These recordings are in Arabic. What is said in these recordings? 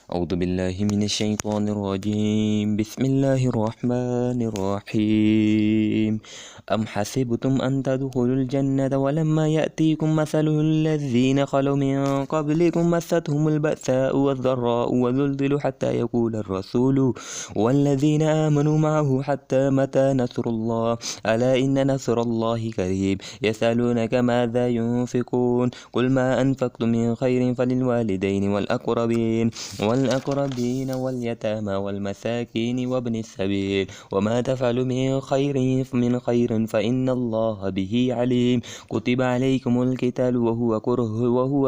أعوذ بالله من الشيطان الرجيم. بسم الله الرحمن الرحيم. أم حسبتم أن تدخلوا الجنة ولما يأتيكم مثل الذين خلوا من قبلكم مستهم البأساء والضراء وزلزلوا حتى يقول الرسول والذين آمنوا معه حتى متى نصر الله ألا إن نصر الله قريب. يسألونك ماذا ينفقون قل ما أنفقتم من خير فللوالدين والأقربين واليتامى والمساكين وابن السبيل وما تفعلوا من خير فإن الله به عليم. كتب عليكم القتال وهو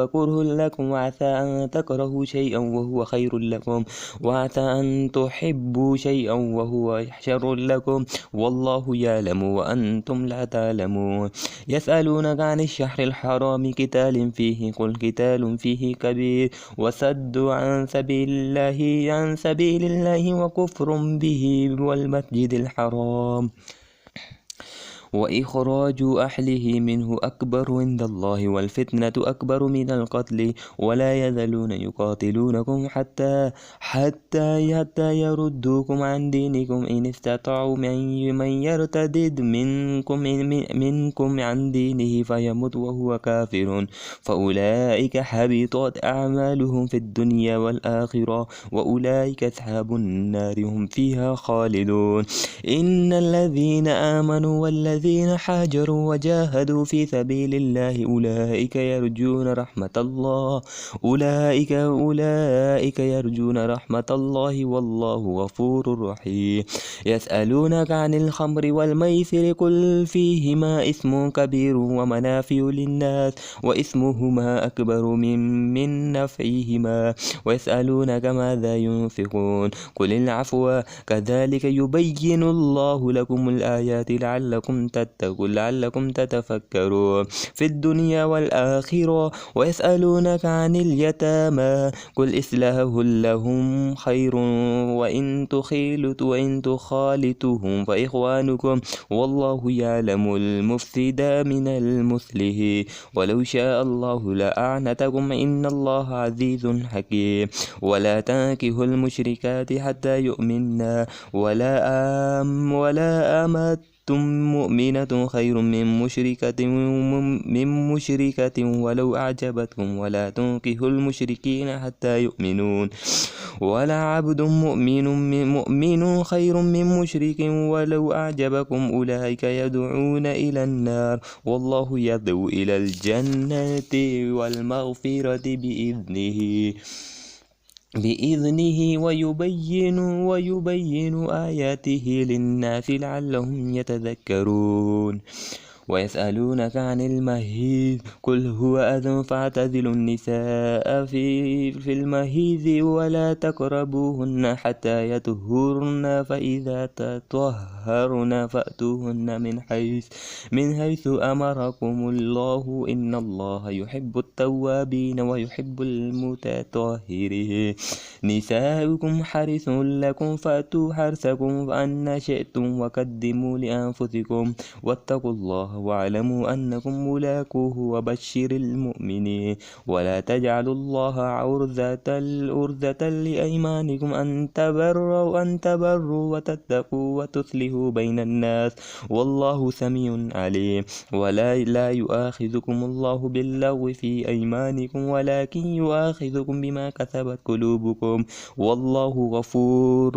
كره لكم وعسى أن تكرهوا شيئا وهو خير لكم وعسى أن تحبوا شيئا وهو شر لكم والله يعلم وأنتم لا تعلمون. يسألونك عن الشهر الحرام قتال فيه قل قتال فيه كبير وصد عن سبيل الله وكفر به والمسجد الحرام وإخراج أهله منه أكبر عند الله والفتنة أكبر من القتل ولا يزالون يقاتلونكم حتى يردوكم عن دينكم إن استطاعوا. من يرتد منكم عن دينه فيمت وهو كافر فأولئك حبطت أعمالهم في الدنيا والآخرة وأولئك أصحاب النار هم فيها خالدون. إن الذين آمنوا والذين حاجروا وجاهدوا في سبيل الله أولئك يرجون رحمة الله والله غفور رحيم. يسألونك عن الخمر والميسر قل فيهما اسم كبير ومنافع للناس واسمهما أكبر من نفعهما ويسألونك ماذا ينفقون قل العفو كذلك يبين الله لكم الآيات لعلكم تتفكرون في الدنيا والآخرة. ويسألونك عن اليتامى قل إصلاح لهم خير وإن تخالطوهم فإخوانكم والله يعلم المفسد من المصلح ولو شاء الله لأعنتكم إن الله عزيز حكيم. ولا تنكحوا المشركات حتى يؤمنا ولا أمة مؤمنة خير من مشركة ولو أعجبتكم ولا تنكحوا المشركين حتى يؤمنون ولا عبد مؤمن خير من مشرك ولو أعجبكم أولئك يدعون إلى النار والله يدعو إلى الجنة والمغفرة بإذنه ويبين آياته للناس لعلهم يتذكرون. ويسألونك عن المهيض قل هو أذى فاعتزلوا النساء في المهيض ولا تقربوهن حتى يطهرن فإذا تطهرن فأتوهن من حيث أمركم الله إن الله يحب التوابين ويحب المتطهرين. نساؤكم حرث لكم فأتوا حرثكم أن شئتم وقدموا لأنفسكم واتقوا الله واعلموا أنكم ملاقوه وبشر المؤمنين. ولا تجعلوا الله عرضة لأيمانكم أن تبروا وتتقوا وتصلحوا بين الناس والله سميع عليم. لا يؤاخذكم الله باللغو في أيمانكم ولكن يؤاخذكم بما كسبت قلوبكم والله غفور